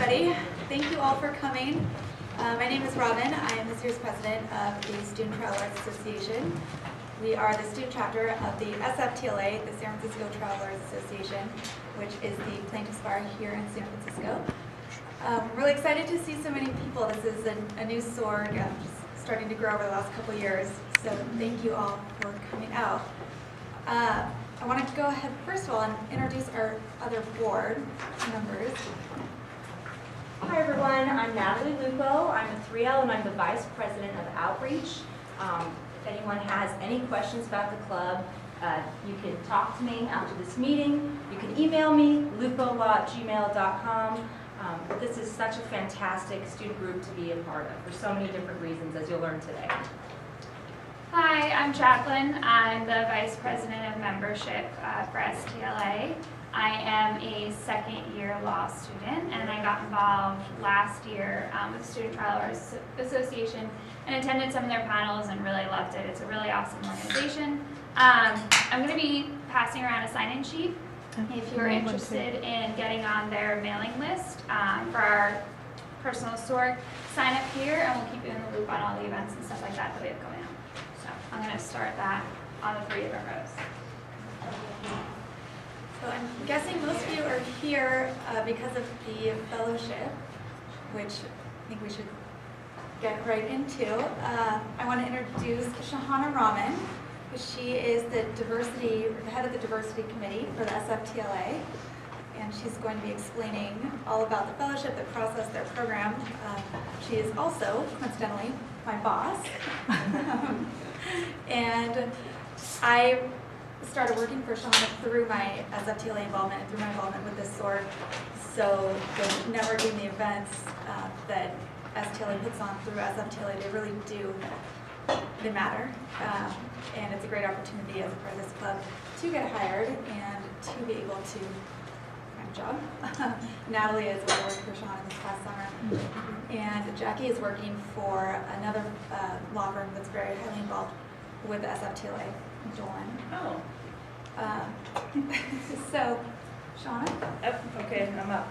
everybody. Thank you all for coming. My name is Robin. I am this year's president of the Student Trial Lawyers Association. We are the student chapter of the SFTLA, the San Francisco Trial Lawyers Association, which is the plaintiff's bar here in San Francisco. I'm really excited to see so many people. This is a new SORG, just starting to grow over the last couple years. So thank you all for coming out. I wanted to go ahead first of all and introduce our other board members. Hi everyone, I'm Natalie Lupo. I'm a 3L and I'm the Vice President of Outreach. If anyone has any questions about the club, you can talk to me after this meeting. You can email me, lupo@gmail.com. But this is such a fantastic student group to be a part of for so many different reasons, as you'll learn today. Hi, I'm Jacqueline. I'm the Vice President of Membership for STLA. I am a second-year law student, and I got involved last year with the Student Trial Lawyers Association and attended some of their panels and really loved it. It's a really awesome organization. I'm going to be passing around a sign-in sheet if you're interested in getting on their mailing list for our personal SORG. Sign up here, and we'll keep you in the loop on all the events and stuff like that we have coming up. So I'm going to start that on the 3 different rows. So I'm guessing most of you are here because of the fellowship, which I think we should get right into. I want to introduce Shahana Rahman. She is the head of the diversity committee for the SFTLA, and she's going to be explaining all about the fellowship, the process, their program. She is also, coincidentally, my boss. And I started working for Shahana through my SFTLA involvement and through my involvement with this SORG. So the networking, the events that STLA puts on through SFTLA, they really do, they matter. And it's a great opportunity as a part of this club to get hired and to be able to find a job. Natalie is working for Shahana this past summer. And Jackie is working for another law firm that's very highly involved with the SFTLA, Dolan. Oh. So, Shahana? Okay, I'm up.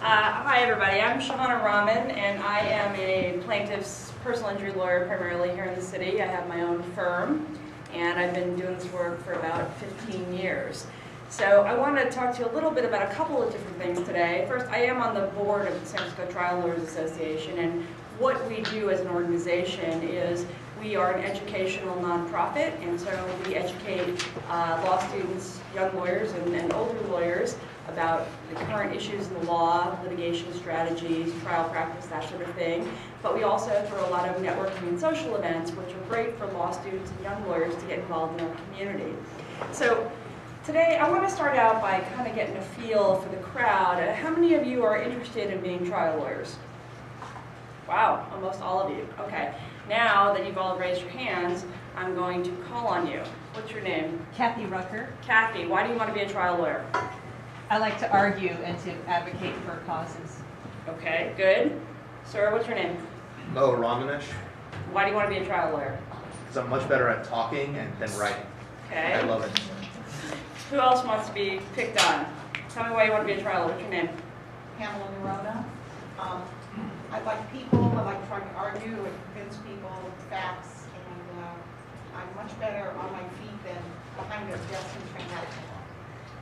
Hi everybody, I'm Shahana Rahman, and I am a plaintiff's personal injury lawyer primarily here in the city. I have my own firm, and I've been doing this work for about 15 years. So I want to talk to you a little bit about a couple of different things today. First, I am on the board of the San Francisco Trial Lawyers Association, and what we do as an organization is we are an educational nonprofit, and so we educate law students, young lawyers, and older lawyers about the current issues in the law, litigation strategies, trial practice, that sort of thing. But we also throw a lot of networking and social events, which are great for law students and young lawyers to get involved in our community. So today, I want to start out by kind of getting a feel for the crowd. How many of you are interested in being trial lawyers? Wow, almost all of you. Okay. Now that you've all raised your hands, I'm going to call on you. What's your name? Kathy Rucker. Kathy, why do you want to be a trial lawyer? I like to argue and to advocate for causes. Okay, good. Sir, what's your name? Mo Ramanesh, Why do you want to be a trial lawyer? because I'm much better at talking than writing. Okay. I love it. Who else wants to be picked on? Tell me why you want to be a trial lawyer. What's your name? Pamela Nerona. I like people, I like trying to argue and convince people with facts, and I'm much better on my feet than behind a desk and trying out.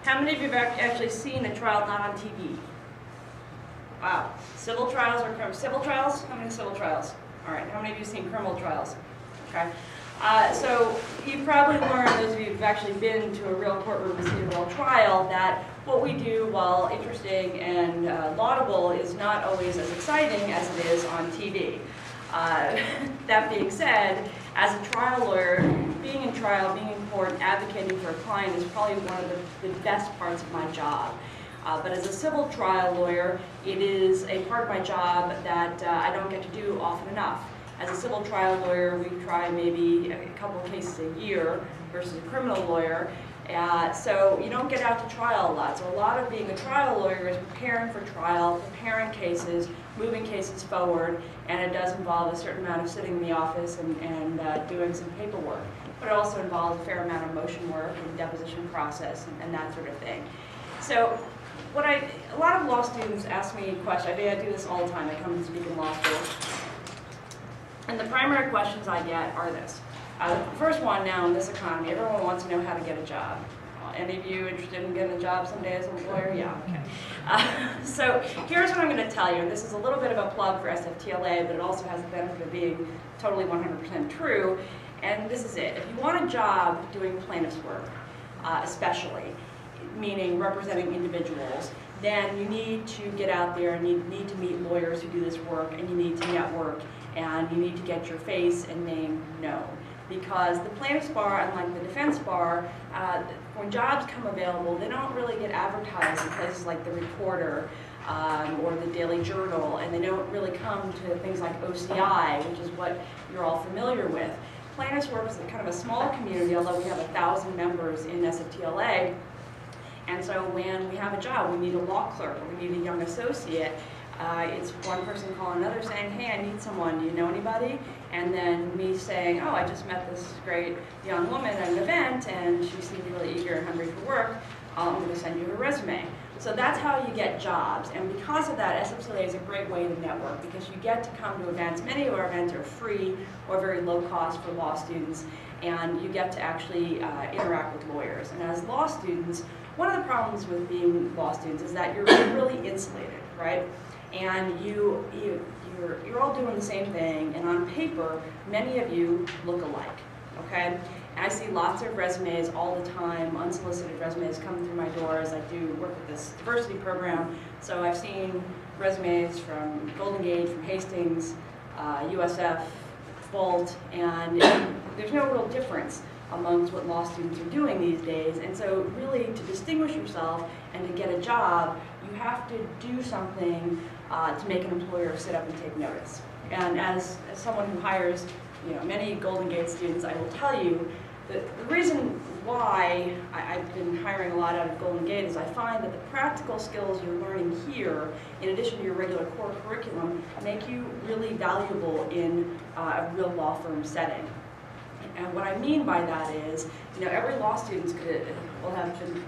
How many of you have actually seen a trial not on TV? Wow. Civil trials or criminal? Civil trials? How many civil trials? All right. How many of you have seen criminal trials? Okay. So you probably learned, those of you who've actually been to a real courtroom and seen a real trial, that what we do, while interesting and laudable, is not always as exciting as it is on TV. That being said, as a trial lawyer, being in trial, being in court, advocating for a client is probably one of the best parts of my job. But as a civil trial lawyer, it is a part of my job that I don't get to do often enough. As a civil trial lawyer, we try maybe a couple of cases a year versus a criminal lawyer. So you don't get out to trial a lot. So a lot of being a trial lawyer is preparing for trial, preparing cases, moving cases forward, and it does involve a certain amount of sitting in the office and doing some paperwork. But it also involves a fair amount of motion work and deposition process and that sort of thing. So a lot of law students ask me questions. I do this all the time. I come to speak in law school. And the primary questions I get are this. The first one now in this economy, everyone wants to know how to get a job. Any of you interested in getting a job someday as a lawyer? Yeah, okay. So here's what I'm going to tell you. And this is a little bit of a plug for SFTLA, but it also has the benefit of being totally 100% true. And this is it. If you want a job doing plaintiff's work, especially, meaning representing individuals, then you need to get out there and you need to meet lawyers who do this work, and you need to network, and you need to get your face and name known. Because the plaintiff's bar, unlike the defense bar, when jobs come available, they don't really get advertised in places like the Reporter or the Daily Journal, and they don't really come to things like OCI, which is what you're all familiar with. Plaintiffs work is kind of a small community, although we have 1,000 members in SFTLA. And so when we have a job, we need a law clerk, or we need a young associate, it's one person calling another saying, hey, I need someone, do you know anybody? And then me saying, oh, I just met this great young woman at an event, and she seemed really eager and hungry for work. I'm going to send you a resume. So that's how you get jobs. And because of that, SFTLA is a great way to network, because you get to come to events. Many of our events are free or very low cost for law students, and you get to actually interact with lawyers. And as law students, one of the problems with being law students is that you're really insulated, right? And you're all doing the same thing, and on paper, many of you look alike, okay? And I see lots of resumes all the time, unsolicited resumes come through my doors. I do work with this diversity program, so I've seen resumes from Golden Gate, from Hastings, USF, Bolt, and there's no real difference amongst what law students are doing these days. And so really, to distinguish yourself and to get a job, you have to do something to make an employer sit up and take notice. And as someone who hires many Golden Gate students, I will tell you that the reason why I've been hiring a lot out of Golden Gate is I find that the practical skills you're learning here, in addition to your regular core curriculum, make you really valuable in a real law firm setting. And what I mean by that is, every law student will have been,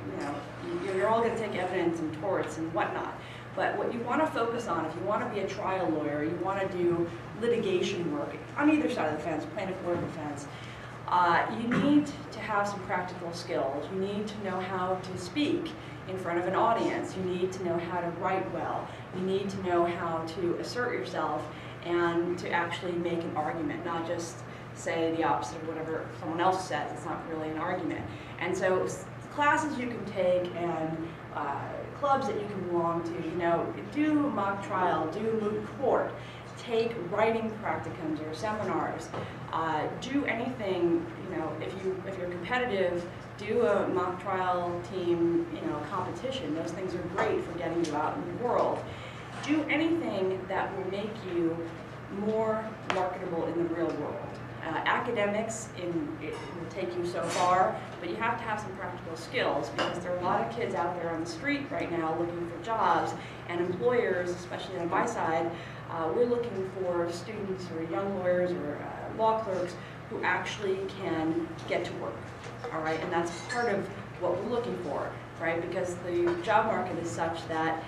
you're all going to take evidence and torts and whatnot. But what you want to focus on, if you want to be a trial lawyer, you want to do litigation work on either side of the fence, plaintiff or defense, you need to have some practical skills. You need to know how to speak in front of an audience. You need to know how to write well. You need to know how to assert yourself and to actually make an argument, not just say the opposite of whatever someone else says. It's not really an argument. And so classes you can take and clubs that you can belong to, do mock trial, do moot court, take writing practicums or seminars, do anything, if you're competitive, do a mock trial team, competition. Those things are great for getting you out in the world. Do anything that will make you more marketable in the real world. Academics, it will take you so far, but you have to have some practical skills, because there are a lot of kids out there on the street right now looking for jobs, and employers, especially on my side, we're looking for students or young lawyers or law clerks who actually can get to work, all right? And that's part of what we're looking for, right? Because the job market is such that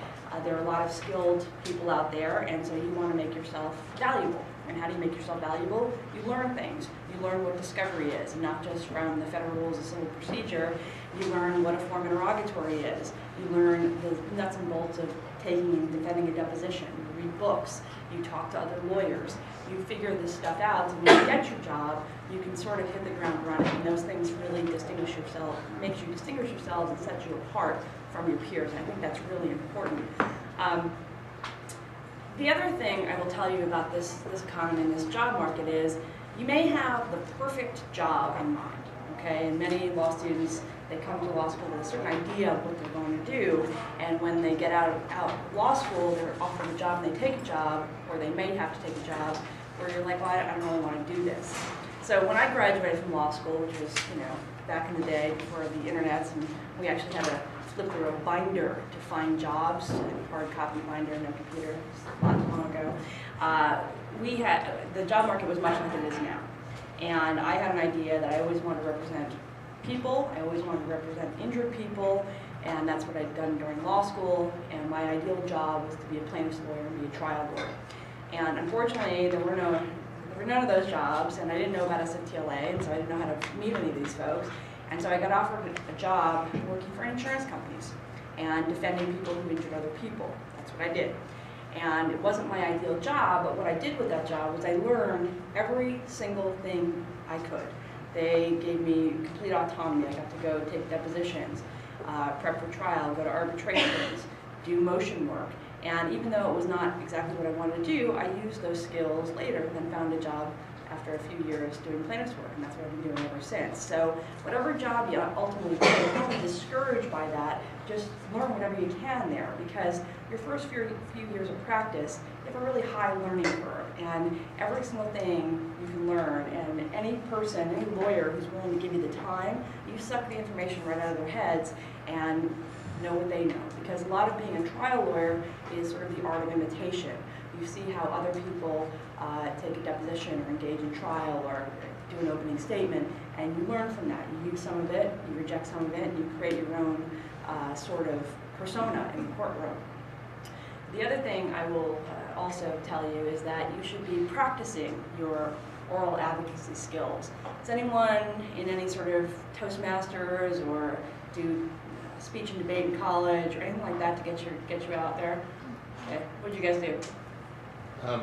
there are a lot of skilled people out there, and so you want to make yourself valuable. And how do you make yourself valuable? You learn things. You learn what discovery is, not just from the Federal Rules of Civil Procedure. You learn what a form interrogatory is. You learn the nuts and bolts of taking and defending a deposition. You read books. You talk to other lawyers. You figure this stuff out, so when you get your job, you can sort of hit the ground running. And those things really distinguish yourself, makes you distinguish yourselves and sets you apart from your peers. I think that's really important. The other thing I will tell you about this economy and this job market is you may have the perfect job in mind, okay? And many law students, they come to law school with a certain idea of what they're going to do, and when they get out of law school, they're offered a job and they take a job, or they may have to take a job, where you're like, well, I don't really want to do this. So when I graduated from law school, which was, back in the day before the internets, and we actually had to flip through a binder to find jobs, a hard copy binder, no computer, a lot long ago. The job market was much like it is now. And I had an idea that I always wanted to represent people, I always wanted to represent injured people, and that's what I'd done during law school, and my ideal job was to be a plaintiff's lawyer and be a trial lawyer. And unfortunately, there were none of those jobs, and I didn't know about SFTLA, and so I didn't know how to meet any of these folks. And so I got offered a job working for insurance companies and defending people who injured other people. That's what I did. And it wasn't my ideal job, but what I did with that job was I learned every single thing I could. They gave me complete autonomy. I got to go take depositions, prep for trial, go to arbitrations, do motion work. And even though it was not exactly what I wanted to do, I used those skills later and then found a job after a few years doing plaintiff's work, and that's what I've been doing ever since. So whatever job you ultimately do, don't be discouraged by that. Just learn whatever you can there, because your first few years of practice, you have a really high learning curve, and every single thing you can learn, and any person, any lawyer who's willing to give you the time, you suck the information right out of their heads and know what they know. Because a lot of being a trial lawyer is sort of the art of imitation. You see how other people take a deposition or engage in trial or do an opening statement, and you learn from that. You use some of it, you reject some of it, and you create your own sort of persona in the courtroom. The other thing I will also tell you is that you should be practicing your oral advocacy skills. Does anyone in any sort of Toastmasters or do speech and debate in college or anything like that to get you out there? Okay. What did you guys do?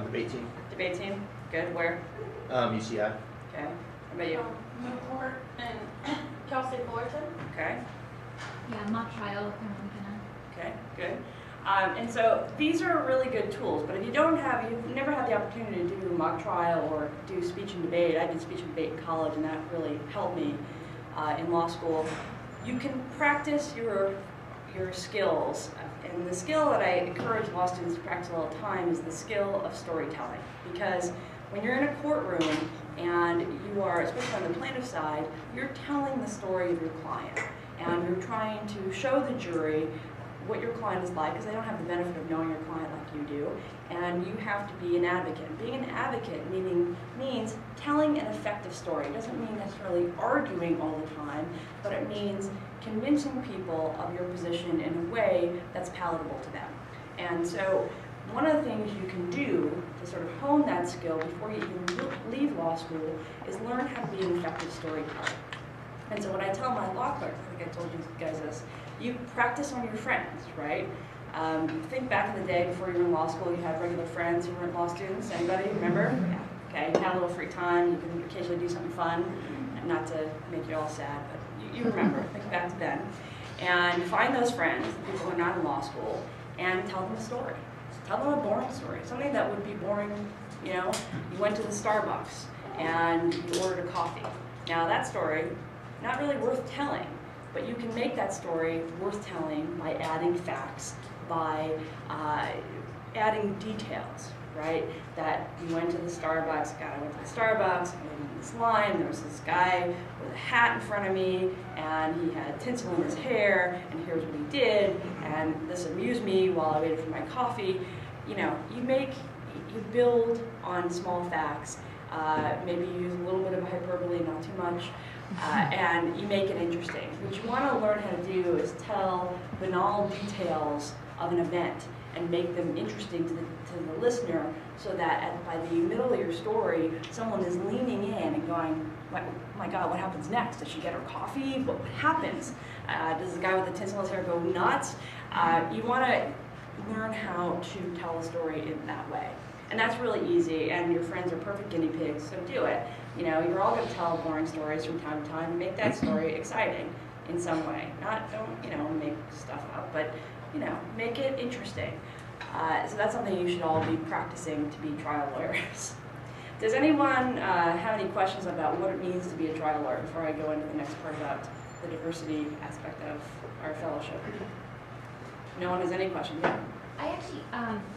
Debate team. Debate team? Good. Where? UCI. Okay. How about you? Newport and Kelsey Fullerton. Okay. Yeah, mock trial, Carolina. Okay. Good. And so these are really good tools, but if you've never had the opportunity to do a mock trial or do speech and debate. I did speech and debate in college, and that really helped me in law school. You can practice your skills, and the skill that I encourage law students to practice all the time is the skill of storytelling. Because when you're in a courtroom and you are, especially on the plaintiff side, you're telling the story of your client, and you're trying to show the jury what your client is like, because they don't have the benefit of knowing your client like you do, and you have to be an advocate. Being an advocate means telling an effective story. It doesn't mean necessarily arguing all the time, but it means convincing people of your position in a way that's palatable to them. And so one of the things you can do to sort of hone that skill before you even leave law school is learn how to be an effective storyteller. And so when I tell my law clerks, I think I told you guys this, you practice on your friends, right? Think back in the day before you were in law school, you had regular friends who weren't law students. Anybody remember? Yeah. Okay, you had a little free time, you can occasionally do something fun, and not to make you all sad, but you remember, think back to then. And find those friends, the people who are not in law school, and tell them a story. Tell them a boring story, something that would be boring, you know, you went to the Starbucks and you ordered a coffee. Now that story, not really worth telling, but you can make that story worth telling by adding facts, by adding details, right? That you went to the Starbucks, I went to the Starbucks, I went in this line, there was this guy with a hat in front of me, and he had tinsel in his hair, and here's what he did, and this amused me while I waited for my coffee. You know, you build on small facts, maybe you use a little bit of hyperbole, not too much, and you make it interesting. What you want to learn how to do is tell banal details of an event and make them interesting to the listener, so that by the middle of your story, someone is leaning in and going, my God, what happens next? Does she get her coffee? What happens? Does the guy with the tinsel in his hair go nuts? You want to learn how to tell a story in that way. And that's really easy, and your friends are perfect guinea pigs, so do it. You know, you're all going to tell boring stories from time to time, and make that story exciting in some way. Don't make stuff up, but, make it interesting. So that's something you should all be practicing to be trial lawyers. Does anyone have any questions about what it means to be a trial lawyer before I go into the next part about the diversity aspect of our fellowship? No one has any questions? Yeah? I actually,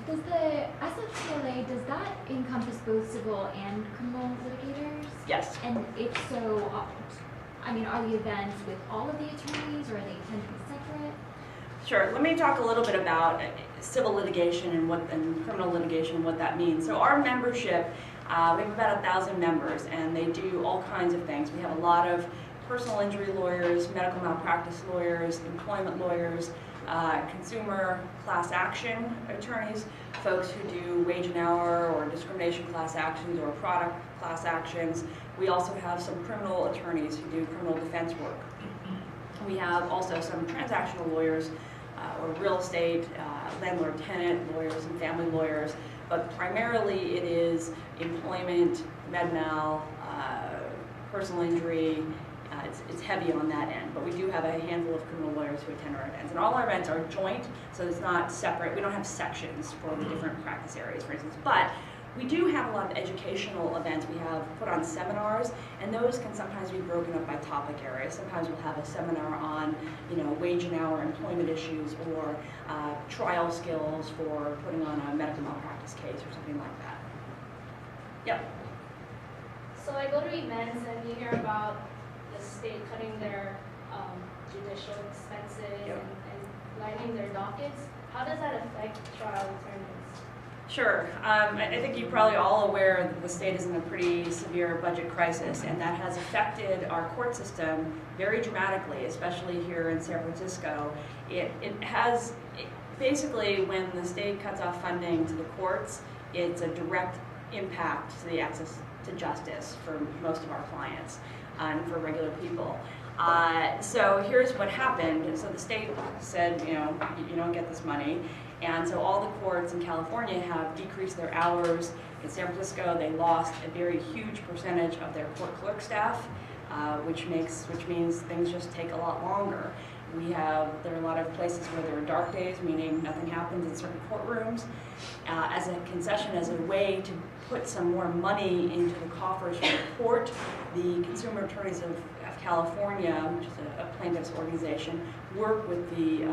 does the SFTLA, does that encompass both civil and criminal litigators? Yes. And if so, are the events with all of the attorneys, or are they tend to be separate? Sure. Let me talk a little bit about civil litigation and criminal litigation and what that means. So our membership, we have about 1,000 members, and they do all kinds of things. We have a lot of personal injury lawyers, medical malpractice lawyers, employment lawyers, consumer class action attorneys, folks who do wage and hour or discrimination class actions or product class actions. We also have some criminal attorneys who do criminal defense work. We have also some transactional lawyers or real estate, landlord-tenant lawyers and family lawyers, but primarily it is employment, med mal, personal injury. It's heavy on that end, but we do have a handful of criminal lawyers who attend our events. And all our events are joint, so it's not separate. We don't have sections for the different practice areas, for instance. But we do have a lot of educational events. We have put on seminars, and those can sometimes be broken up by topic areas. Sometimes we'll have a seminar on, wage and hour employment issues, or trial skills for putting on a medical malpractice case or something like that. Yep. So I go to events and you hear about the state cutting their judicial expenses Yep. and lighting their dockets. How does that affect trial attorneys? Sure. I think you're probably all aware that the state is in a pretty severe budget crisis, and that has affected our court system very dramatically, especially here in San Francisco. Basically, when the state cuts off funding to the courts, it's a direct impact to the access to justice for most of our clients and for regular people. So here's what happened. So the state said, you don't get this money. And so all the courts in California have decreased their hours. In San Francisco, they lost a very huge percentage of their court clerk staff, which means things just take a lot longer. There are a lot of places where there are dark days, meaning nothing happens in certain courtrooms. As a concession, as a way to put some more money into the coffers for the court, the Consumer Attorneys of California, which is a plaintiffs organization, work with the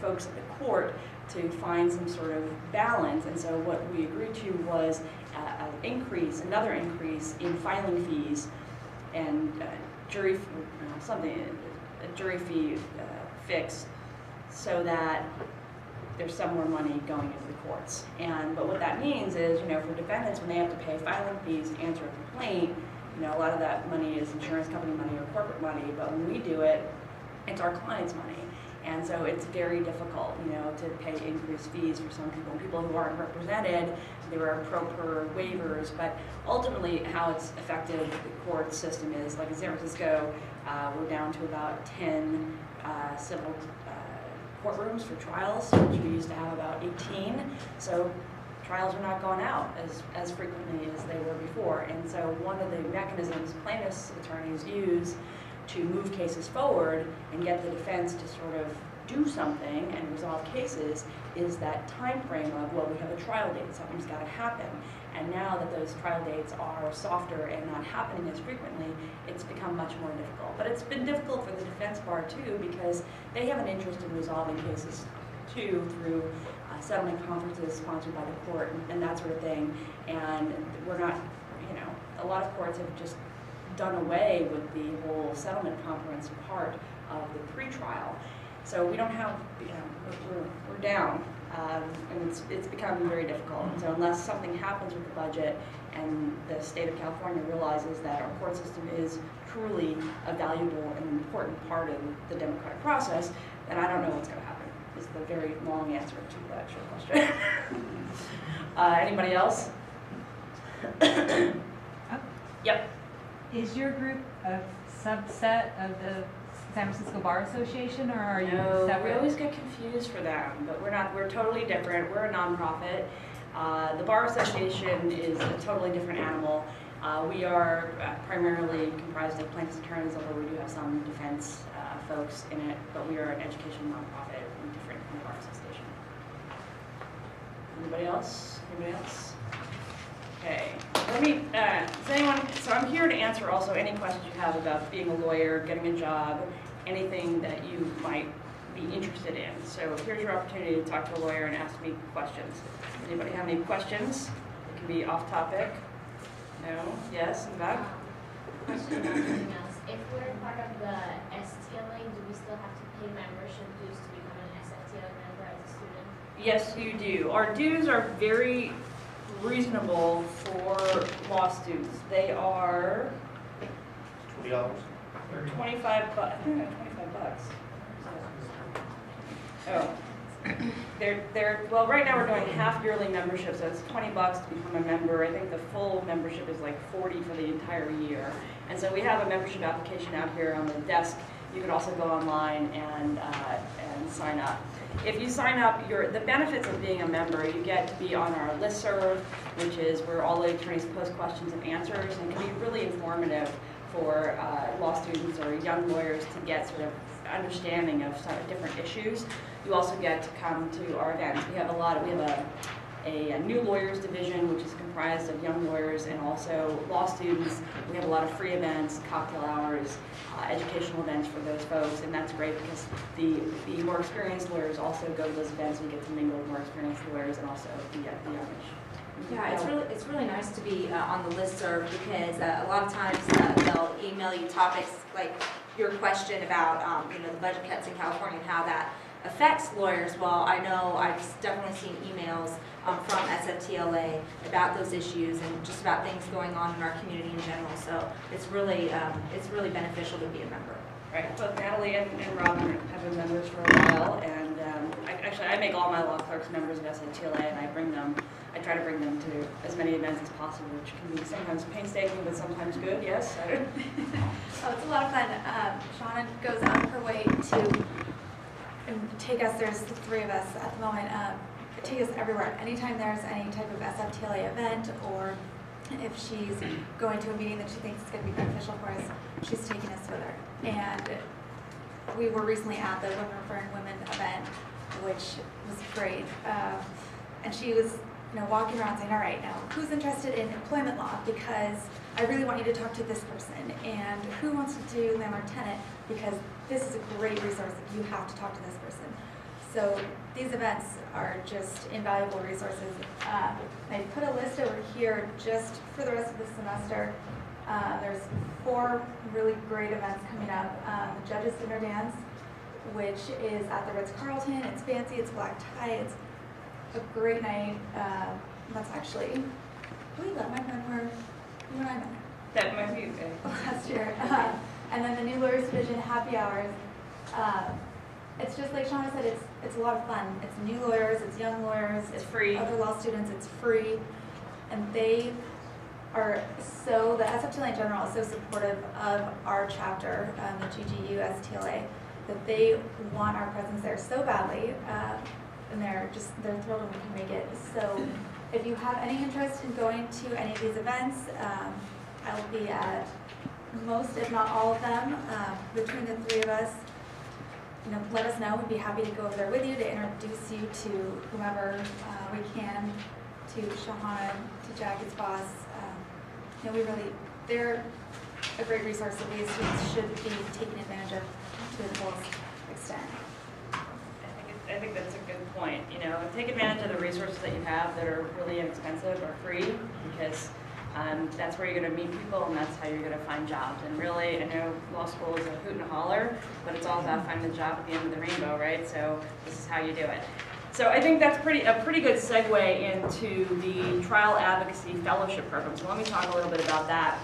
folks at the court to find some sort of balance. And so what we agreed to was another increase in filing fees and jury fee fix, so that there's some more money going into the courts. But what that means is, for defendants, when they have to pay filing fees to answer a complaint, a lot of that money is insurance company money or corporate money, but when we do it, it's our clients' money. And so it's very difficult, to pay increased fees for some people who aren't represented. There are proper waivers, but ultimately how it's affected the court system is, like in San Francisco, we're down to about 10 civil courtrooms for trials, which we used to have about 18. So trials are not going out as frequently as they were before. And so one of the mechanisms plaintiffs' attorneys use to move cases forward and get the defense to sort of do something and resolve cases is that time frame of, well, we have a trial date, something's got to happen. And now that those trial dates are softer and not happening as frequently, it's become much more difficult. But it's been difficult for the defense bar too, because they have an interest in resolving cases too through settlement conferences sponsored by the court and that sort of thing. And we're not, a lot of courts have just done away with the whole settlement conference part of the pretrial. So we don't have, we're down, and it's becoming very difficult. And so unless something happens with the budget and the state of California realizes that our court system is truly a valuable and important part of the democratic process, then I don't know what's going to happen, is the very long answer to that short question. Anybody else? Yep. Is your group a subset of the San Francisco Bar Association, or are you No, separate? we always get confused for them, but we're not. We're totally different. We're a nonprofit. The Bar Association is a totally different animal. We are primarily comprised of plaintiffs' attorneys, although we do have some defense folks in it, but we are an educational nonprofit and different from the Bar Association. Anybody else? Anybody else? Okay. Let me, so I'm here to answer also any questions you have about being a lawyer, getting a job, anything that you might be interested in. So here's your opportunity to talk to a lawyer and ask me questions. Anybody have any questions? It can be off topic. No? Yes? In the back? Question about something else. If we're part of the STLA, do we still have to pay membership dues to become an SFTLA member as a student? Yes, you do. Our dues are very reasonable for law students. They are $20. 25 bucks. I think they're 25 bucks. Oh. Well, right now we're doing half yearly membership, so it's 20 bucks to become a member. I think the full membership is like 40 for the entire year. And so we have a membership application out here on the desk. You can also go online and sign up. If you sign up, the benefits of being a member, you get to be on our listserv, which is where all the attorneys post questions and answers, and it can be really informative for law students or young lawyers to get sort of understanding of some different issues. You also get to come to our events. We have a new lawyers division, which is comprised of young lawyers and also law students. We have a lot of free events, cocktail hours, educational events for those folks, and that's great because the more experienced lawyers also go to those events and get to mingle with more experienced lawyers and also the youngish. Yeah, it's really nice to be on the listserv because a lot of times they'll email you topics like your question about the budget cuts in California and how that affects lawyers. Well, I know I've definitely seen emails from SFTLA about those issues and just about things going on in our community in general. So it's really beneficial to be a member. Right. Both Natalie and Robin have been members for a while, and I make all my law clerks members of SFTLA, and I try to bring them to as many events as possible, which can be sometimes painstaking, but sometimes good. Yes. Oh, it's a lot of fun. Shauna goes out of her way to take us. There's the three of us at the moment. Take us everywhere. Anytime there's any type of SFTLA event, or if she's going to a meeting that she thinks is going to be beneficial for us, she's taking us with her. And we were recently at the Women Referring Women event, which was great. And she was, walking around saying, all right, now who's interested in employment law? Because I really want you to talk to this person. And who wants to do landlord tenant? Because this is a great resource. You have to talk to this person. So these events are just invaluable resources. I put a list over here just for the rest of the semester. There's 4 really great events coming up. The Judges Dinner Dance, which is at the Ritz-Carlton. It's fancy, it's black tie, it's a great night. That's actually, we let my friend where you and I met. That might be okay. Last year. And then the New Lawyers Division happy hours. It's just like Shauna said, it's a lot of fun. It's new lawyers, it's young lawyers, It's free. Other law students, it's free. And they are the SFTLA in general is so supportive of our chapter, the GGU STLA, that they want our presence there so badly. And they're thrilled when we can make it. So if you have any interest in going to any of these events, I will be at most, if not all of them. Between the 3 of us, let us know. We'd be happy to go over there with you to introduce you to whomever we can, to Shahana, to Jackie's boss. They're a great resource that we as students should be taking advantage of to the fullest extent. I think that's a good point. Take advantage of the resources that you have that are really inexpensive or free, because that's where you're going to meet people and that's how you're going to find jobs. And really, I know law school is a hoot and a holler, but it's all about finding the job at the end of the rainbow, right? So this is how you do it. So I think that's a pretty good segue into the Trial Advocacy Fellowship Program. So let me talk a little bit about that.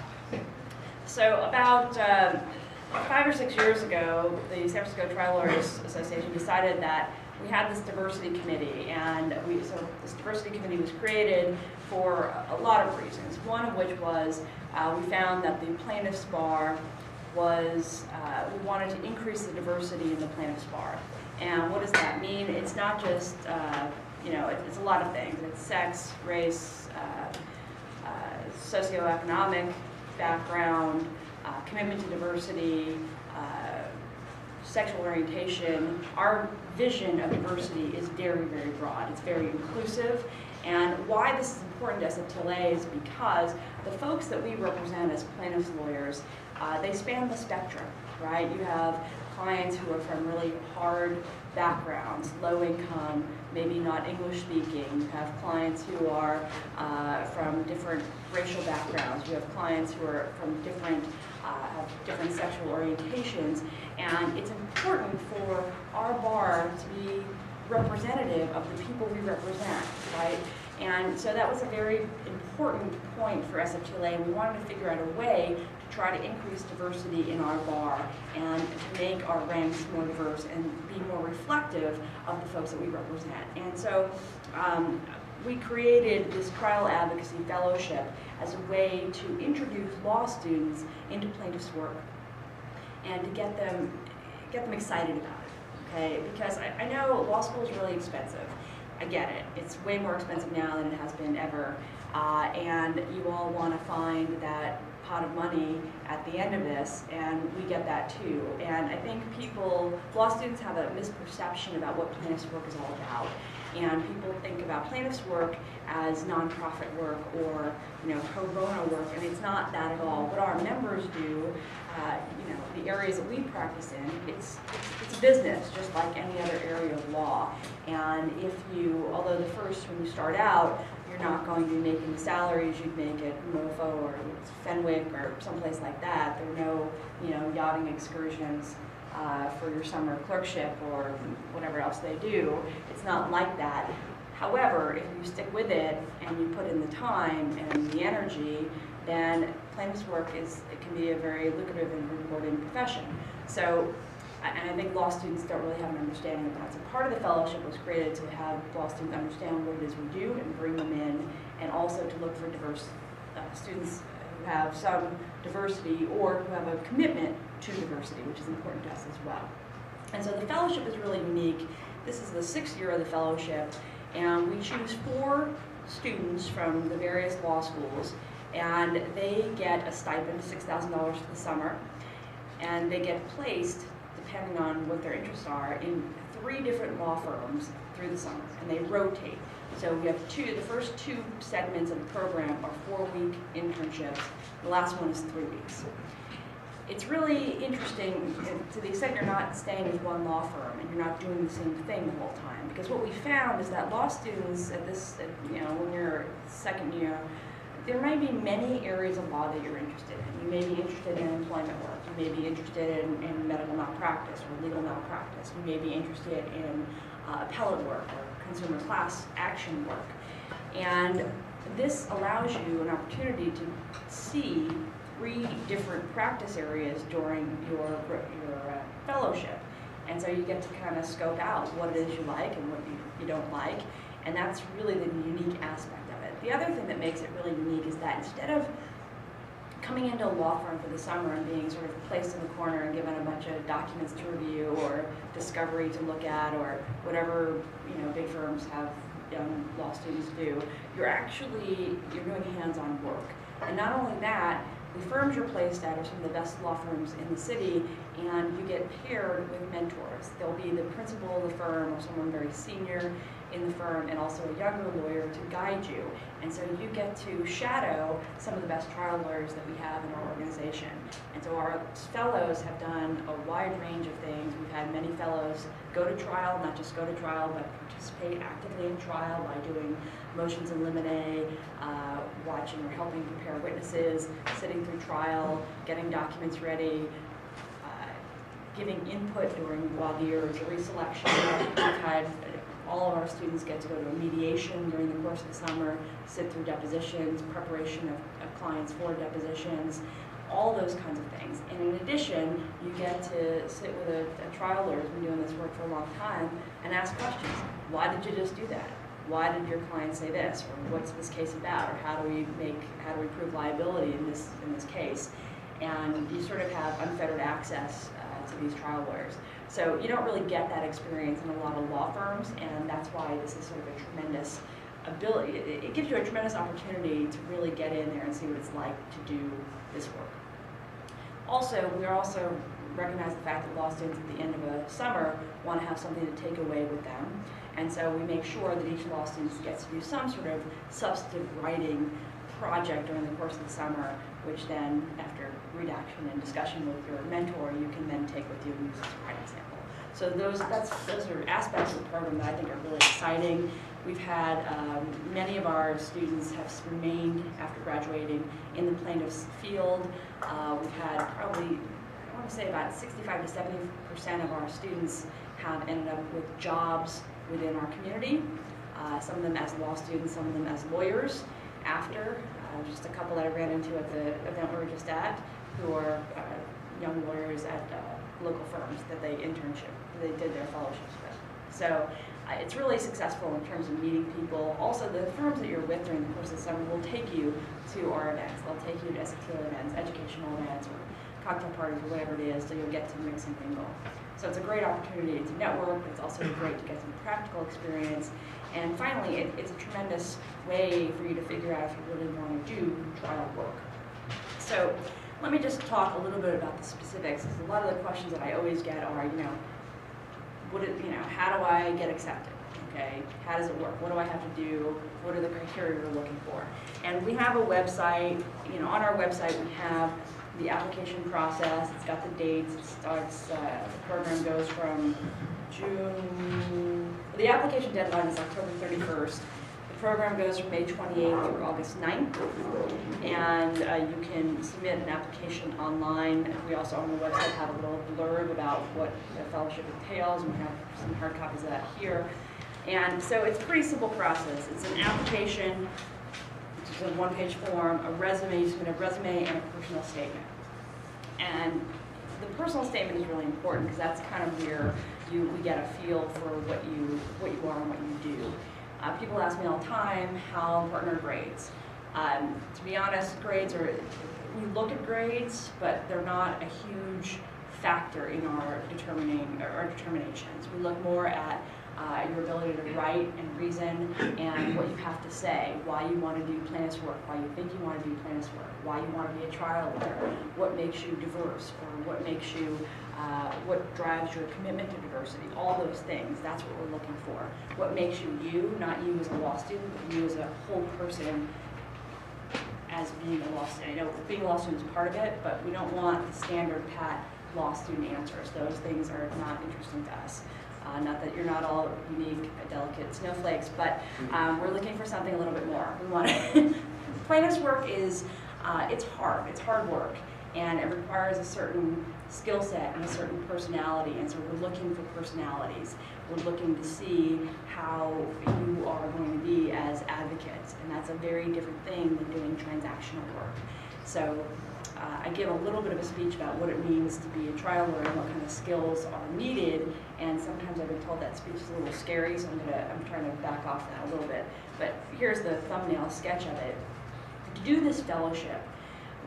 So about 5 or 6 years ago, the San Francisco Trial Lawyers Association decided that we had this diversity committee, and so this diversity committee was created for a lot of reasons. One of which was we found that the plaintiff's bar was, we wanted to increase the diversity in the plaintiff's bar. And what does that mean? It's not just, it's a lot of things. It's sex, race, socioeconomic background, commitment to diversity, sexual orientation. Our vision of diversity is very, very broad. It's very inclusive. And why this is important to SFTLA is because the folks that we represent as plaintiffs' lawyers, they span the spectrum, right? You have clients who are from really hard backgrounds, low income, maybe not English speaking. You have clients who are from different racial backgrounds. You have clients who are from different sexual orientations. And it's important for our bar to be representative of the people we represent, right? And so that was a very important point for SFTLA, and we wanted to figure out a way to try to increase diversity in our bar and to make our ranks more diverse and be more reflective of the folks that we represent. And so we created this Trial Advocacy Fellowship as a way to introduce law students into plaintiff's work and to get them excited about it, okay? Because I know law school is really expensive. I get it. It's way more expensive now than it has been ever. And you all want to find that pot of money at the end of this, and we get that too. And I think law students have a misperception about what plaintiff's work is all about. And people think about plaintiff's work as nonprofit work or pro bono work, and it's not that at all. What our members do, the areas that we practice in, it's a business just like any other area of law. And although when you start out, you're not going to be making the salaries you'd make at MoFo or Fenwick or someplace like that. There are no yachting excursions for your summer clerkship or whatever else they do. It's not like that. However, if you stick with it and you put in the time and the energy, then plaintiff's work can be a very lucrative and rewarding profession. So, and I think law students don't really have an understanding of that. So part of the fellowship was created to have law students understand what it is we do and bring them in, and also to look for diverse students who have some diversity or who have a commitment to diversity, which is important to us as well. And so the fellowship is really unique. This is the 6th year of the fellowship, and we choose 4 students from the various law schools, and they get a stipend of $6,000 for the summer, and they get placed, depending on what their interests are, in 3 different law firms through the summer, and they rotate. So we have the first 2 segments of the program are 4-week internships. The last one is 3 weeks. It's really interesting to the extent you're not staying with one law firm and you're not doing the same thing the whole time. Because what we found is that law students when you're second year, there may be many areas of law that you're interested in. You may be interested in employment work. You may be interested in medical malpractice or legal malpractice. You may be interested in appellate work or consumer class action work. And this allows you an opportunity to see 3 different practice areas during your fellowship. And so you get to kind of scope out what it is you like and what you don't like. And that's really the unique aspect of it. The other thing that makes it really unique is that instead of coming into a law firm for the summer and being sort of placed in the corner and given a bunch of documents to review or discovery to look at or whatever big firms have young law students do, you're doing hands-on work. And not only that, the firms you're placed at are some of the best law firms in the city, and you get paired with mentors. There'll be the principal of the firm or someone very senior in the firm and also a younger lawyer to guide you. And so you get to shadow some of the best trial lawyers that we have in our organization. And so our fellows have done a wide range of things. We've had many fellows go to trial, not just go to trial, but participate actively in trial by doing motions in limine, watching or helping prepare witnesses, sitting through trial, getting documents ready, giving input during voir dire or jury selection. We've had all of our students get to go to a mediation during the course of the summer, sit through depositions, preparation of clients for depositions, all those kinds of things. And in addition, you get to sit with a trial lawyer who's been doing this work for a long time and ask questions. Why did you just do that? Why did your client say this? Or what's this case about? Or how do we prove liability in this case? And you sort of have unfettered access to these trial lawyers. So you don't really get that experience in a lot of law firms, and that's why this is sort of a tremendous ability. It gives you a tremendous opportunity to really get in there and see what it's like to do this work. Also, we also recognize the fact that law students at the end of a summer want to have something to take away with them. And so we make sure that each law student gets to do some sort of substantive writing project during the course of the summer, which then, after redaction and discussion with your mentor, you can then take with you and use as a writing sample. So those are aspects of the program that I think are really exciting. We've had many of our students have remained after graduating in the plaintiff's field. We've had probably, I want to say about 65 to 70% of our students have ended up with jobs within our community. Some of them as law students, some of them as lawyers after. Just a couple that I ran into at the event we were just at. who are young lawyers at local firms that they did their fellowships with. So it's really successful in terms of meeting people. Also, the firms that you're with during the course of the summer will take you to our events. They'll take you to SATL events, educational events, or cocktail parties, or whatever it is, so you'll get to mix and mingle. So it's a great opportunity to network, but it's also great to get some practical experience. And finally, it's a tremendous way for you to figure out if you really want to do trial work. So let me just talk a little bit about the specifics, because a lot of the questions that I always get are, how do I get accepted? Okay, how does it work? What do I have to do? What are the criteria we're looking for? And we have a website. On our website we have the application process. It's got the dates. It starts. The program goes from June. The application deadline is October 31st. The program goes from May 28th through August 9th, and you can submit an application online. We also on the website have a little blurb about what the fellowship entails, and we have some hard copies of that here. And so it's a pretty simple process. It's an application, which is a one-page form, a resume, you submit a resume, and a personal statement. And the personal statement is really important because that's kind of where we get a feel for what you are and what you do. People ask me all the time, how important are grades? To be honest, we look at grades, but they're not a huge factor in our determinations. We look more at your ability to write and reason, and what you have to say, why you want to do plaintiff's work, why you think you want to do plaintiff's work, why you want to be a trial lawyer, what makes you diverse, or what makes you, what drives your commitment to diversity, all those things, that's what we're looking for. What makes you you, not you as a law student, but you as a whole person as being a law student. I know being a law student is part of it, but we don't want the standard pat law student answers. Those things are not interesting to us. Not that you're not all unique, delicate snowflakes, but we're looking for something a little bit more. We want plaintiff's work is, it's hard work, and it requires a certain skill set and a certain personality, and so we're looking for personalities. We're looking to see how you are going to be as advocates, and that's a very different thing than doing transactional work. So I give a little bit of a speech about what it means to be a trial lawyer and what kind of skills are needed, and sometimes I've been told that speech is a little scary, so I'm trying to back off that a little bit. But here's the thumbnail sketch of it. To do this fellowship,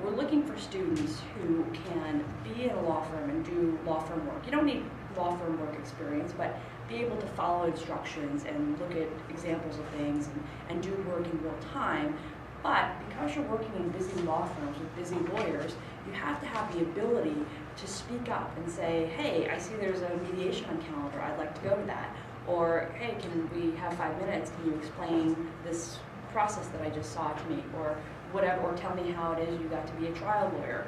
we're looking for students who can be in a law firm and do law firm work. You don't need law firm work experience, but be able to follow instructions and look at examples of things and do work in real time. But because you're working in busy law firms with busy lawyers, you have to have the ability to speak up and say, hey, I see there's a mediation on calendar, I'd like to go to that. Or, hey, can we have 5 minutes? Can you explain this process that I just saw to me? Or whatever, or tell me how it is you got to be a trial lawyer.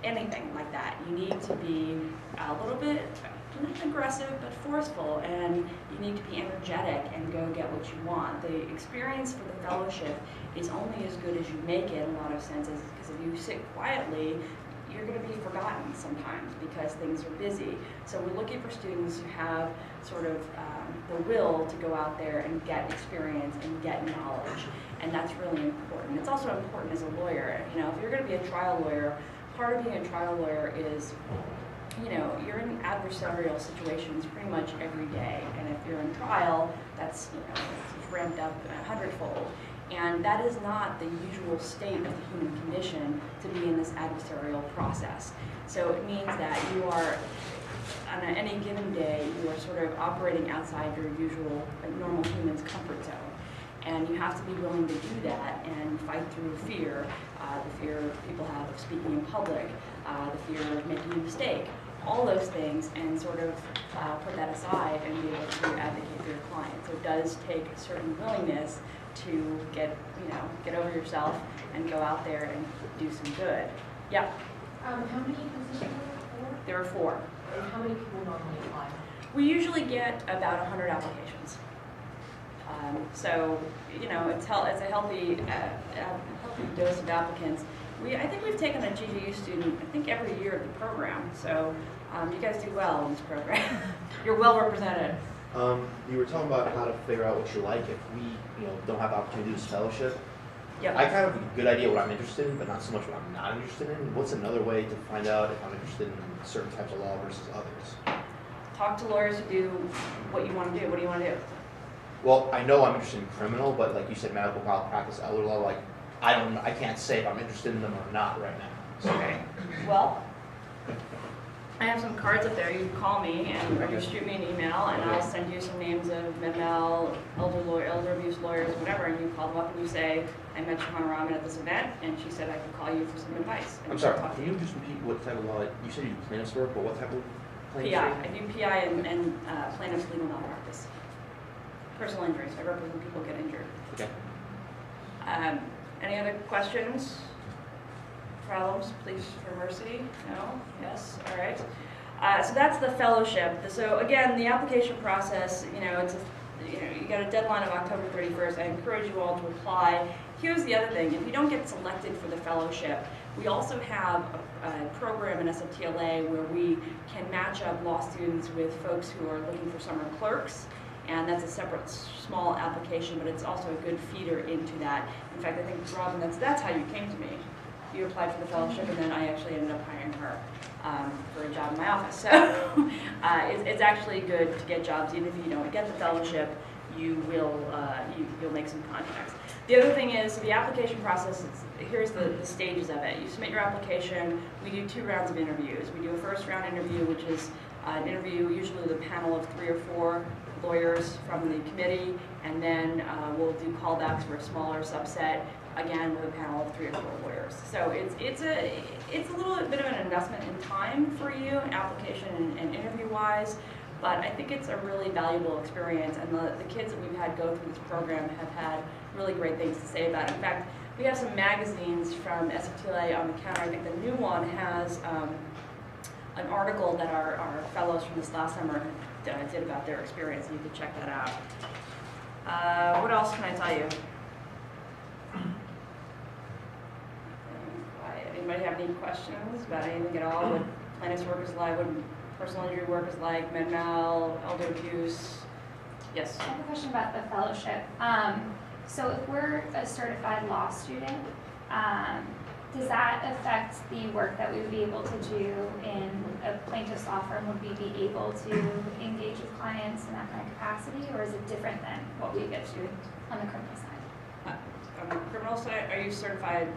Anything like that. You need to be a little bit, not aggressive, but forceful, and you need to be energetic and go get what you want. The experience for the fellowship is only as good as you make it in a lot of senses, because if you sit quietly, you're going to be forgotten sometimes because things are busy. So we're looking for students who have sort of the will to go out there and get experience and get knowledge, and that's really important. It's also important as a lawyer. If you're going to be a trial lawyer, part of being a trial lawyer is, you're in adversarial situations pretty much every day, and if you're in trial, that's it's ramped up 100-fold. And that is not the usual state of the human condition to be in this adversarial process. So it means that you are, on any given day, you are sort of operating outside your usual, normal human's comfort zone. And you have to be willing to do that and fight through fear, the fear people have of speaking in public, the fear of making a mistake, all those things, and sort of put that aside and be able to advocate for your client. So it does take a certain willingness to get over yourself and go out there and do some good. Yeah? How many positions are there? There are 4. And how many people normally apply? We usually get about 100 applications. So, it's a healthy dose of applicants. I think we've taken a GGU student, I think every year of the program. So you guys do well in this program. You're well represented. You were talking about how to figure out what you like if we don't have the opportunity to do this fellowship. Yep. I kind of have a good idea what I'm interested in, but not so much what I'm not interested in. What's another way to find out if I'm interested in certain types of law versus others? Talk to lawyers who do what you want to do. What do you want to do? Well, I know I'm interested in criminal, but like you said, medical malpractice, elder law, like, I can't say if I'm interested in them or not right now. So, Okay. Well, I have some cards up there. You can call me and or you shoot me an email, and I'll send you some names of MedMal, elder abuse lawyers, whatever. And you call them up and you say, I met Shahana Rahman at this event, and she said I could call you for some advice. And I'm sorry, can you just repeat what type of law, you said you do plaintiff's work, but what type of plaintiff's PI. work? I do PI and plaintiff's legal malpractice. Personal injuries. I represent people get injured. Okay. Any other questions? Problems, pleas for mercy? No? Yes? All right. So that's the fellowship. So again, the application process, you got a deadline of October 31st. I encourage you all to apply. Here's the other thing. If you don't get selected for the fellowship, we also have a program in SFTLA where we can match up law students with folks who are looking for summer clerks. And that's a separate small application, but it's also a good feeder into that. In fact, I think, Robin, that's how you came to me. You applied for the fellowship, and then I actually ended up hiring her for a job in my office. So it's actually good to get jobs, even if you don't get the fellowship, you'll make some contacts. The other thing is the application process. Here's the stages of it. You submit your application. We do 2 rounds of interviews. We do a first round interview, which is an interview usually with a panel of 3 or 4 lawyers from the committee, and then we'll do callbacks for a smaller subset, again with a panel of 3 or 4 lawyers. So it's a little bit of an investment in time for you, application and interview-wise, but I think it's a really valuable experience, and the kids that we've had go through this program have had really great things to say about it. In fact, we have some magazines from SFTLA on the counter. I think the new one has an article that our fellows from this last summer did about their experience, and you can check that out. What else can I tell you? Anybody have any questions about anything at all? What plaintiff's work is like, what personal injury work is like, med-mal, elder abuse? Yes? I have a question about the fellowship. So if we're a certified law student, does that affect the work that we would be able to do in a plaintiff's law firm? Would we be able to engage with clients in that kind of capacity, or is it different than what we get to do on the criminal side? On the criminal side, are you certified?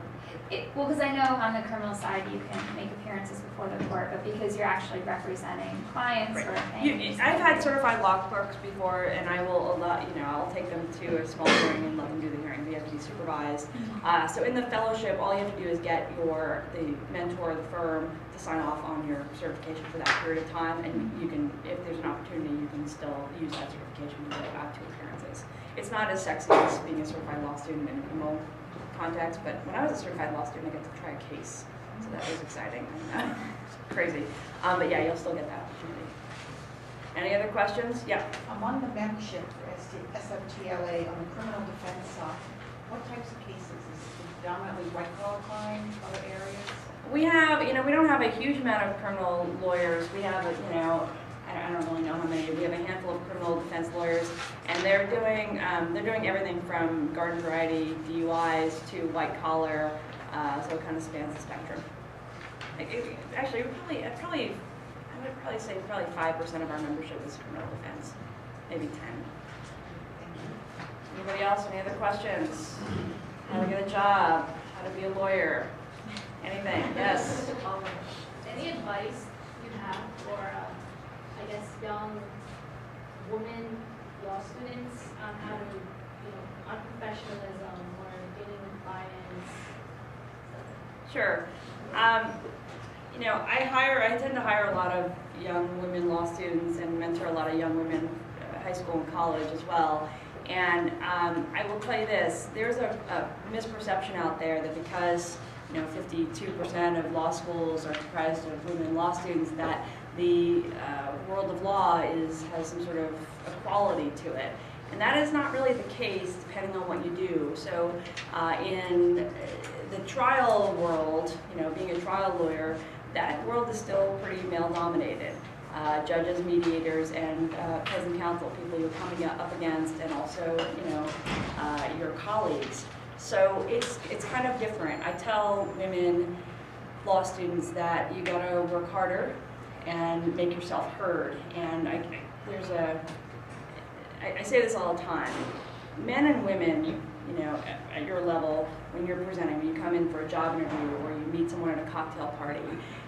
Well, because I know on the criminal side you can make appearances before the court, but because you're actually representing clients or things. I've had certified law clerks before, and I will allow, I'll take them to a small hearing and let them do the hearing. They have to be supervised. So in the fellowship, all you have to do is get the mentor of the firm to sign off on your certification for that period of time, and you can, if there's an opportunity, you can still use that certification to go out to appearances. It's not as sexy as being a certified law student in a criminal context, but when I was a certified law student, I got to try a case, so that was exciting. It's crazy. But yeah, you'll still get that opportunity. Any other questions? Yeah. Among the membership for SFTLA on the criminal defense side, what types of cases? Is it predominantly white-collar crime, other areas? We have, we don't have a huge amount of criminal lawyers. We have, I don't really know how many. We have a handful of criminal defense lawyers, and they're doing everything from garden variety DUIs to white collar, so it kind of spans the spectrum. Actually, I would probably say 5% of our membership is criminal defense, maybe 10. Anybody else? Any other questions? How to get a job? How to be a lawyer? Anything? Yes. Any advice you have for, I guess, young women law students on how to, on professionalism or getting clients? Sure. I tend to hire a lot of young women law students and mentor a lot of young women, high school and college as well. And I will tell you this, there's a misperception out there that because 52% of law schools are comprised of women law students, that the world of law has some sort of equality to it. And that is not really the case depending on what you do. So in the trial world, being a trial lawyer, that world is still pretty male-dominated. Judges, mediators, and opposing counsel, people you're coming up against, and also, your colleagues. So it's kind of different. I tell women, law students, that you gotta work harder and make yourself heard. And I say this all the time. Men and women, you know, at your level, when you're presenting, when you come in for a job interview or you meet someone at a cocktail party,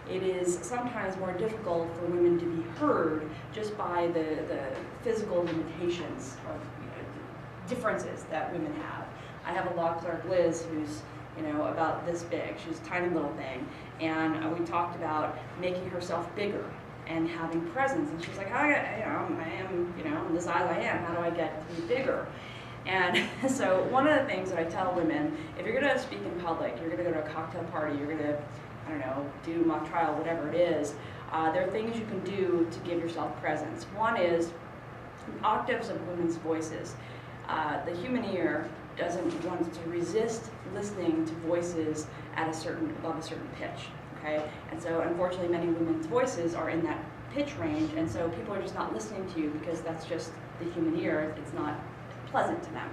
it is sometimes more difficult for women to be heard just by the physical limitations of, you know, differences that women have. I have a law clerk, Liz, who's, you know, about this big. She's a tiny little thing. And we talked about making herself bigger and having presence. And she's like, I am, you know, the size I am, how do I get to be bigger? And so one of the things that I tell women, if you're gonna speak in public, you're gonna go to a cocktail party, you're gonna, I don't know, do mock trial, whatever it is, there are things you can do to give yourself presence. One is octaves of women's voices. The human ear doesn't want to resist listening to voices at above a certain pitch, okay? And so unfortunately many women's voices are in that pitch range, and so people are just not listening to you because that's just the human ear, it's not pleasant to them.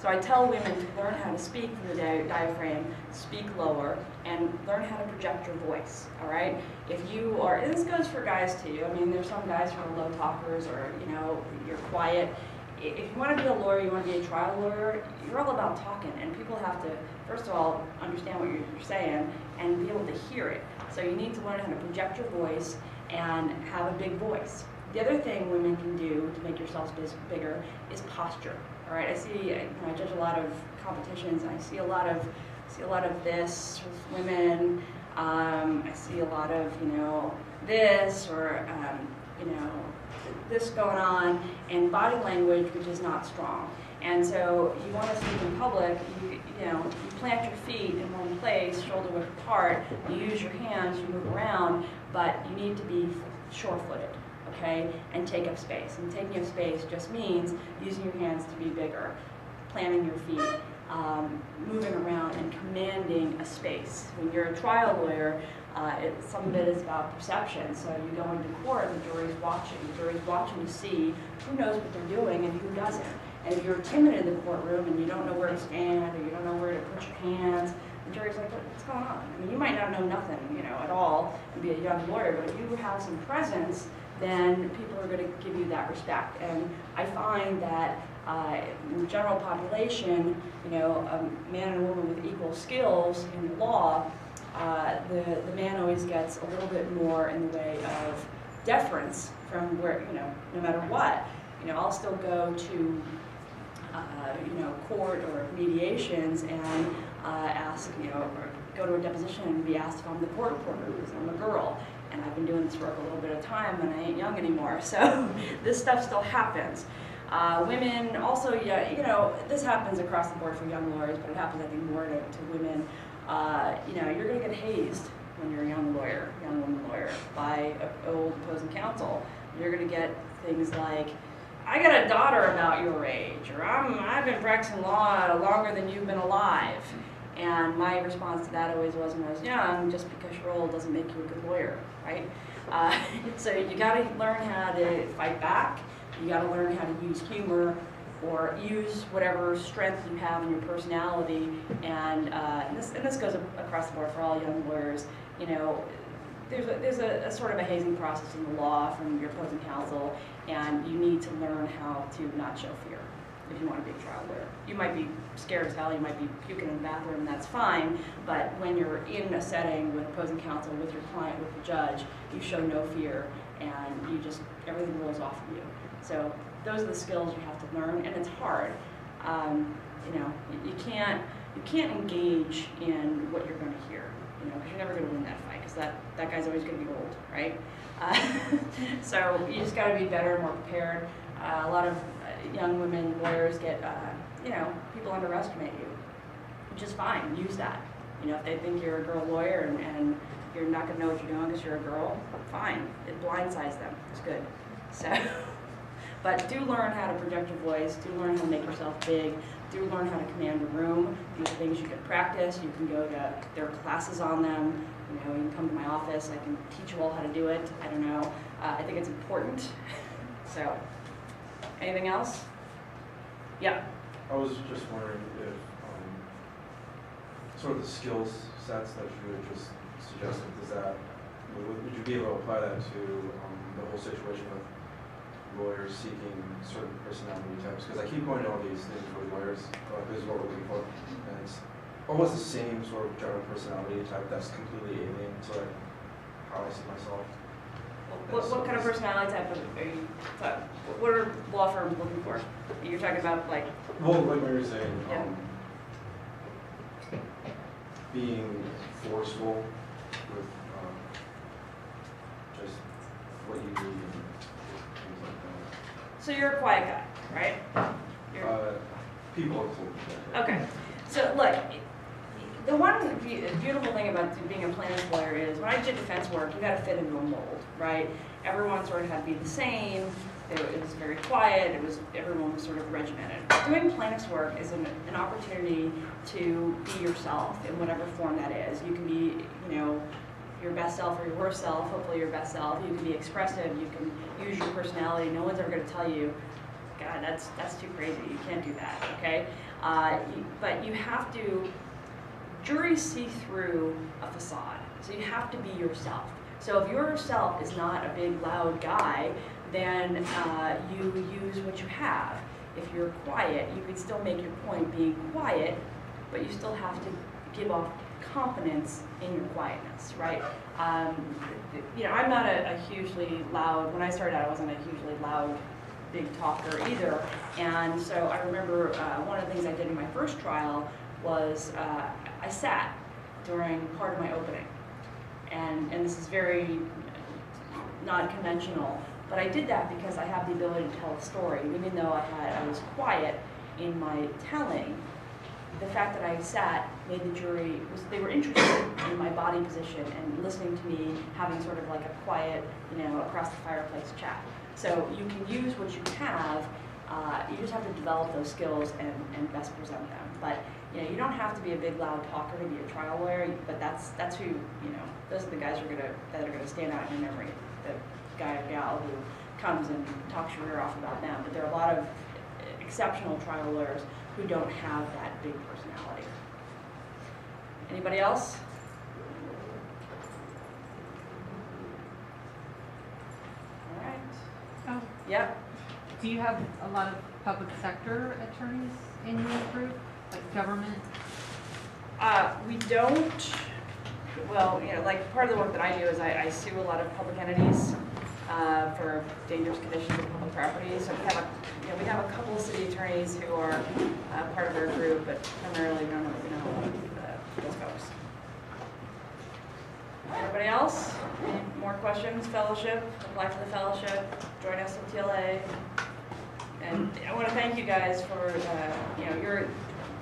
So I tell women to learn how to speak from the diaphragm, speak lower, and learn how to project your voice, all right? If you are, and this goes for guys too, I mean, there's some guys who are low talkers or, you know, you're quiet. If you want to be a lawyer, you want to be a trial lawyer, you're all about talking, and people have to, first of all, understand what you're saying and be able to hear it. So you need to learn how to project your voice and have a big voice. The other thing women can do to make yourselves bigger is posture. All right, I see, you know, I judge a lot of competitions, and I see a lot of this with women. I see a lot of, you know, this or, you know, this going on, and body language which is not strong. And so you want to speak in public, you know, you plant your feet in one place, shoulder width apart, you use your hands, you move around, but you need to be sure-footed, okay, and take up space. And taking up space just means using your hands to be bigger, planting your feet, moving around and commanding a space. When you're a trial lawyer, some of it is about perception. So you go into court, the jury's watching. The jury's watching to see who knows what they're doing and who doesn't. And if you're timid in the courtroom and you don't know where to stand or you don't know where to put your hands, the jury's like, what's going on? I mean, you might not know nothing, you know, at all and be a young lawyer, but if you have some presence, then people are going to give you that respect. And I find that in the general population, you know, a man and a woman with equal skills in the law, the man always gets a little bit more in the way of deference from where, you know, no matter what. You know, I'll still go to, you know, court or mediations and ask, you know, or go to a deposition and be asked if I'm the court reporter because I'm a girl. And I've been doing this work a little bit of time and I ain't young anymore. So this stuff still happens. Women also, yeah, you know, this happens across the board for young lawyers, but it happens, I think, more to women. You know, you're going to get hazed when you're a young lawyer, young woman lawyer, by old opposing counsel. You're going to get things like, I got a daughter about your age, or I've been practicing law longer than you've been alive. And my response to that always was, when I was young, just because you're old doesn't make you a good lawyer, right? So you got to learn how to fight back. You got to learn how to use humor or use whatever strength you have in your personality. And this goes across the board for all young lawyers. You know, there's a sort of a hazing process in the law from your opposing counsel, and you need to learn how to not show fear if you want to be a trial lawyer. You might be scared as hell, you might be puking in the bathroom, that's fine, but when you're in a setting with opposing counsel, with your client, with the judge, you show no fear, and you just, everything rolls off of you. So those are the skills you have to learn, and it's hard. You know, you can't engage in what you're going to hear, you know, because you're never going to win that fight, because that guy's always going to be old, right? So you just got to be better, more prepared. A lot of young women lawyers get, you know, people underestimate you, which is fine. Use that. You know, if they think you're a girl lawyer and you're not going to know what you're doing because you're a girl, fine. It blindsides them. It's good. So, but do learn how to project your voice. Do learn how to make yourself big. Do learn how to command a room. These are things you can practice. You can go to, there are classes on them. You know, you can come to my office. I can teach you all how to do it. I don't know. I think it's important. So, anything else? Yeah. I was just wondering if sort of the skills sets that you had just suggested, would you be able to apply that to the whole situation with lawyers seeking certain personality types? Because I keep going to all these things for lawyers, this is what we're looking for, and it's almost the same sort of general personality type that's completely alien to like how I see myself. What kind of personality type are you, what are law firms looking for? You're talking about like, Well, like you were saying, Yeah. Being forceful with just what you do and things like that. so you're a quiet guy, right? People are cool. Okay, so look, the one beautiful thing about being a plaintiff's lawyer is when I did defense work, you gotta fit into a mold, right? Everyone sort of had to be the same, it was very quiet, everyone was sort of regimented. Doing plaintiff's work is an opportunity to be yourself in whatever form that is. You can be, your best self or your worst self, hopefully your best self. You can be expressive, you can use your personality. No one's ever gonna tell you, God, that's too crazy, you can't do that, okay? But you have to, juries see through a facade, so you have to be yourself. So if yourself is not a big, loud guy, then you use what you have. If you're quiet, you can still make your point being quiet, but you still have to give off confidence in your quietness, right? I'm not a hugely loud, when I started out, I wasn't a hugely loud, big talker either. And so I remember one of the things I did in my first trial was I sat during part of my opening. And this is very non-conventional, but I did that because I have the ability to tell a story. Even though I was quiet in my telling, the fact that I sat made the jury, they were interested in my body position and listening to me having sort of like a quiet, across the fireplace chat. So you can use what you have, you just have to develop those skills and best present them. But you don't have to be a big loud talker to be a trial lawyer, but that's who, those are the guys that are gonna stand out in your memory. The guy or gal who comes and talks your ear off about them. But there are a lot of exceptional trial lawyers who don't have that big personality. Anybody else? All right. Oh, Yep. do you have a lot of public sector attorneys in your group, like government? We don't, well, like part of the work that I do is I sue a lot of public entities for dangerous conditions of public property. So we have a couple of city attorneys who are part of our group, but primarily we don't know those folks. Everybody else? Any more questions? Fellowship, apply for the fellowship, join SFTLA. And I want to thank you guys for,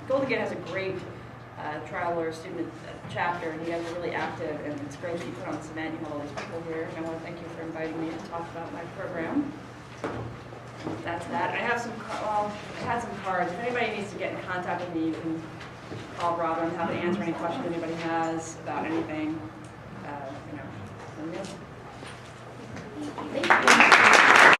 Golden Gate has a great trial lawyer student chapter, and you guys are really active, and it's great that you put on cement. You have all these people here, and I want to thank you for inviting me to talk about my program. That's that. I have I had some cards. If anybody needs to get in contact with me, you can call Robin. I'm happy to answer any questions anybody has about anything. Thank you.